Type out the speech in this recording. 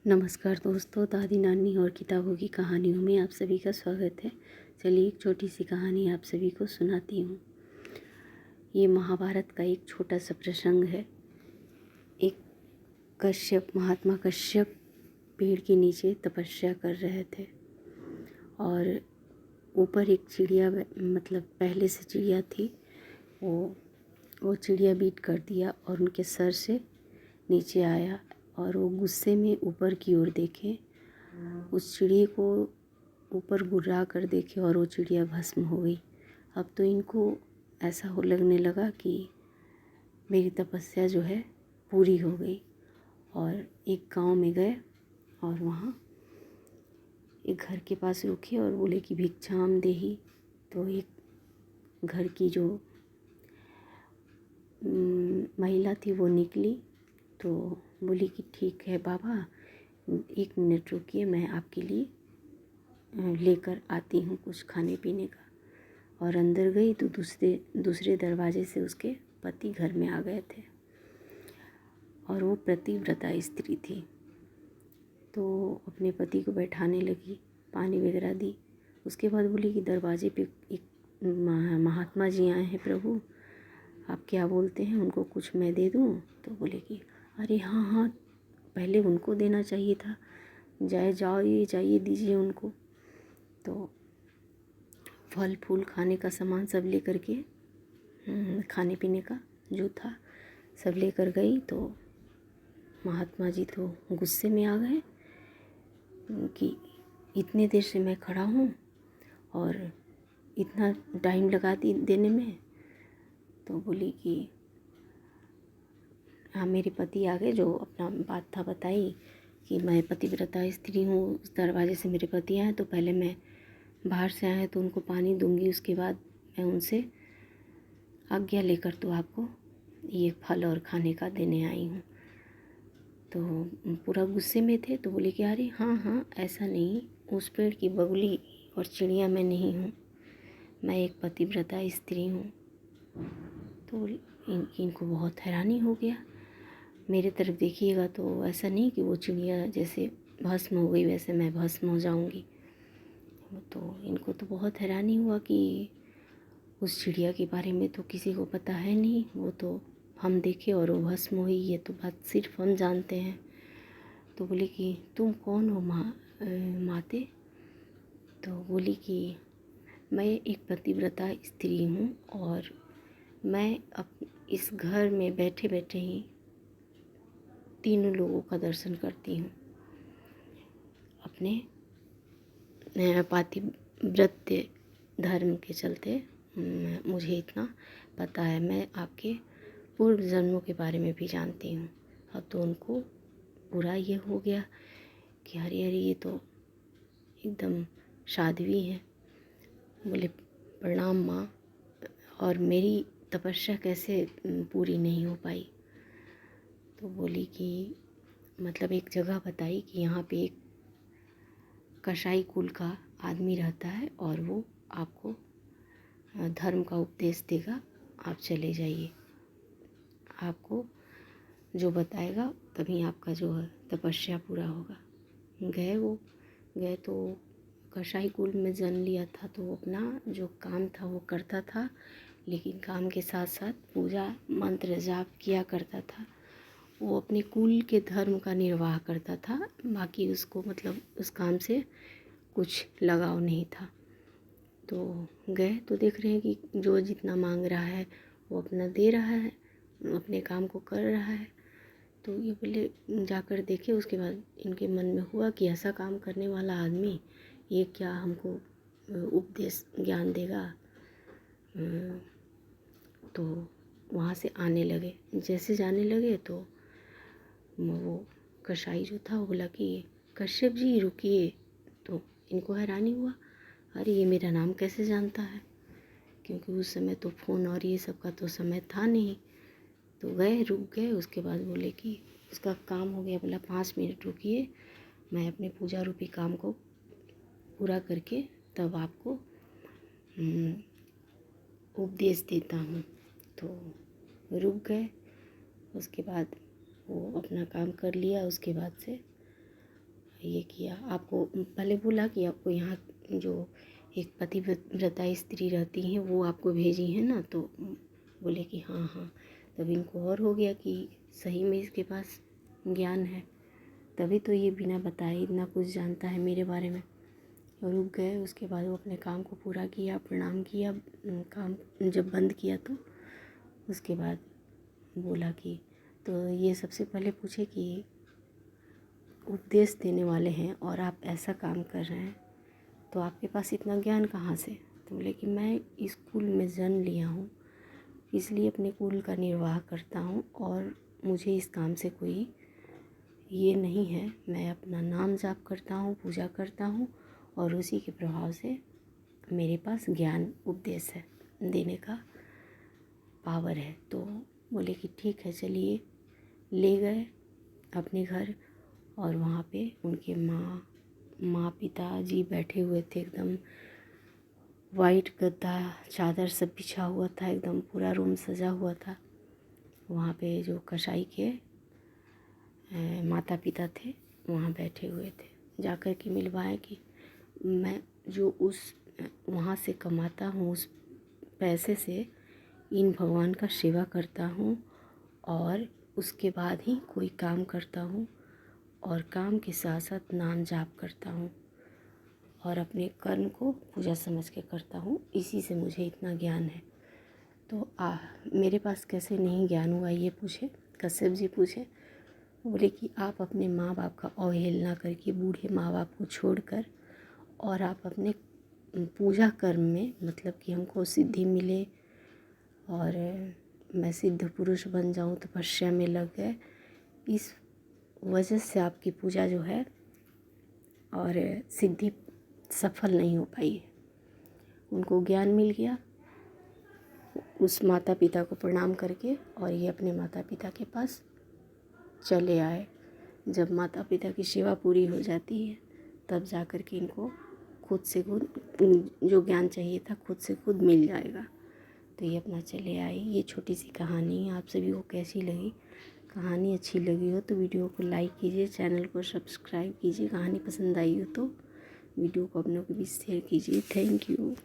नमस्कार दोस्तों, दादी नानी और किताबों की कहानियों में आप सभी का स्वागत है। चलिए एक छोटी सी कहानी आप सभी को सुनाती हूँ। ये महाभारत का एक छोटा सा प्रसंग है। एक महात्मा कश्यप पेड़ के नीचे तपस्या कर रहे थे और ऊपर एक चिड़िया, मतलब पहले से चिड़िया थी, वो चिड़िया बीट कर दिया और उनके सर से नीचे आया और वो गुस्से में ऊपर की ओर देखे, उस चिड़िया को ऊपर गुर्रा कर देखे और वो चिड़िया भस्म हो गई। अब तो इनको ऐसा हो लगने लगा कि मेरी तपस्या जो है पूरी हो गई, और एक गांव में गए और वहाँ एक घर के पास रुके और बोले कि भिक्षाम देही। तो एक घर की जो महिला थी वो निकली, तो बोली कि ठीक है बाबा, 1 मिनट रुकिए, मैं आपके लिए लेकर आती हूँ कुछ खाने पीने का। और अंदर गई तो दूसरे दरवाजे से उसके पति घर में आ गए थे और वो पतिव्रता स्त्री थी। तो अपने पति को बैठाने लगी, पानी वगैरह दी। उसके बाद बोली कि दरवाजे पे एक महात्मा जी आए हैं प्रभु, आप क्या बोलते हैं, उनको कुछ मैं दे दूँ? तो बोले कि अरे हाँ हाँ, पहले उनको देना चाहिए था, जाइए दीजिए उनको। तो फल फूल खाने का सामान सब लेकर के, खाने पीने का जो था सब लेकर गई। तो महात्मा जी तो गुस्से में आ गए कि इतने देर से मैं खड़ा हूँ और इतना टाइम लगा देने में। तो बोली कि हाँ, मेरे पति आ गए, जो अपना बात था बताई कि मैं पतिव्रता स्त्री हूँ, उस दरवाजे से मेरे पति आए, तो पहले मैं बाहर से आए तो उनको पानी दूंगी, उसके बाद मैं उनसे आज्ञा लेकर तो आपको ये फल और खाने का देने आई हूँ। तो पूरा गुस्से में थे। तो बोले कि अरे हाँ हाँ, ऐसा नहीं, उस पेड़ की बगुली और चिड़िया मैं नहीं हूँ, मैं एक पतिव्रता स्त्री हूँ। तो इनको बहुत हैरानी हो गया, मेरे तरफ देखिएगा तो ऐसा नहीं कि वो चिड़िया जैसे भस्म हो गई वैसे मैं भस्म हो जाऊंगी। तो इनको तो बहुत हैरानी हुआ कि उस चिड़िया के बारे में तो किसी को पता है नहीं, वो तो हम देखे और वो भस्म हुई, ये तो बात सिर्फ हम जानते हैं। तो बोले कि तुम कौन हो माते? तो बोली कि मैं एक पतिव्रता स्त्री हूँ और मैं इस घर में बैठे बैठे ही तीनों लोगों का दर्शन करती हूँ। अपने पातिव्रत्य धर्म के चलते मुझे इतना पता है, मैं आपके पूर्व जन्मों के बारे में भी जानती हूँ। अब तो उनको पूरा ये हो गया कि अरे अरे, ये तो एकदम साध्वी हैं। बोले प्रणाम माँ, और मेरी तपस्या कैसे पूरी नहीं हो पाई? तो बोली कि मतलब एक जगह बताई कि यहाँ पे एक कसाई कुल का आदमी रहता है और वो आपको धर्म का उपदेश देगा, आप चले जाइए, आपको जो बताएगा तभी आपका जो है तपस्या पूरा होगा। गए तो कसाई कुल में जन्म लिया था, तो वो अपना जो काम था वो करता था, लेकिन काम के साथ साथ पूजा मंत्र जाप किया करता था। वो अपने कुल के धर्म का निर्वाह करता था, बाकी उसको मतलब उस काम से कुछ लगाव नहीं था। तो गए तो देख रहे हैं कि जो जितना मांग रहा है वो अपना दे रहा है, अपने काम को कर रहा है। तो ये बोले जाकर देखे। उसके बाद इनके मन में हुआ कि ऐसा काम करने वाला आदमी ये क्या हमको उपदेश ज्ञान देगा। तो वहाँ से आने लगे। जैसे जाने लगे तो वो कसाई जो था वो बोला कि कश्यप जी रुकिए। तो इनको हैरानी हुआ, अरे ये मेरा नाम कैसे जानता है, क्योंकि उस समय तो फ़ोन और ये सब का तो समय था नहीं। तो रुक गए। उसके बाद बोले कि उसका काम हो गया। बोला 5 मिनट रुकिए, मैं अपने पूजा रूपी काम को पूरा करके तब आपको उपदेश देता हूँ। तो रुक गए। उसके बाद वो अपना काम कर लिया। उसके बाद से ये किया, आपको पहले बोला कि आपको यहाँ जो एक पतिव्रता स्त्री रहती हैं वो आपको भेजी हैं ना, तो बोले कि हाँ हाँ। तब इनको और हो गया कि सही में इसके पास ज्ञान है, तभी तो ये बिना बताए इतना कुछ जानता है मेरे बारे में। और रुक गए। उसके बाद वो अपने काम को पूरा किया, प्रणाम किया। काम जब बंद किया तो उसके बाद बोला कि तो ये सबसे पहले पूछे कि उपदेश देने वाले हैं और आप ऐसा काम कर रहे हैं तो आपके पास इतना ज्ञान कहाँ से? तो बोले कि मैं स्कूल में जन्म लिया हूँ, इसलिए अपने कुल का निर्वाह करता हूँ और मुझे इस काम से कोई ये नहीं है। मैं अपना नाम जाप करता हूँ, पूजा करता हूँ और उसी के प्रभाव से मेरे पास ज्ञान उपदेश है, देने का पावर है। तो बोले कि ठीक है चलिए। ले गए अपने घर और वहाँ पे उनके माँ पिताजी बैठे हुए थे। एकदम वाइट गद्दा चादर सब बिछा हुआ था, एकदम पूरा रूम सजा हुआ था। वहाँ पे जो कसाई के माता पिता थे वहाँ बैठे हुए थे। जाकर के मिलवाए कि मैं जो उस वहाँ से कमाता हूँ उस पैसे से इन भगवान का सेवा करता हूँ और उसके बाद ही कोई काम करता हूँ और काम के साथ साथ नाम जाप करता हूँ और अपने कर्म को पूजा समझ के करता हूँ, इसी से मुझे इतना ज्ञान है। तो मेरे पास कैसे नहीं ज्ञान हुआ ये पूछे, कश्यप जी पूछे। बोले कि आप अपने माँ बाप का अवहेलना करके, बूढ़े माँ बाप को छोड़कर और आप अपने पूजा कर्म में, मतलब कि हमको सिद्धि मिले और मैं सिद्ध पुरुष बन जाऊं, तपस्या में लग गए। इस वजह से आपकी पूजा जो है और सिद्धि सफल नहीं हो पाई है। उनको ज्ञान मिल गया उस माता पिता को प्रणाम करके और ये अपने माता पिता के पास चले आए। जब माता पिता की सेवा पूरी हो जाती है तब जा कर के इनको खुद से खुद जो ज्ञान चाहिए था खुद से खुद मिल जाएगा। तो ये अपना चले आए। ये छोटी सी कहानी आप सभी को कैसी लगी? कहानी अच्छी लगी हो तो वीडियो को लाइक कीजिए, चैनल को सब्सक्राइब कीजिए। कहानी पसंद आई हो तो वीडियो को अपनों के बीच शेयर कीजिए। Thank you.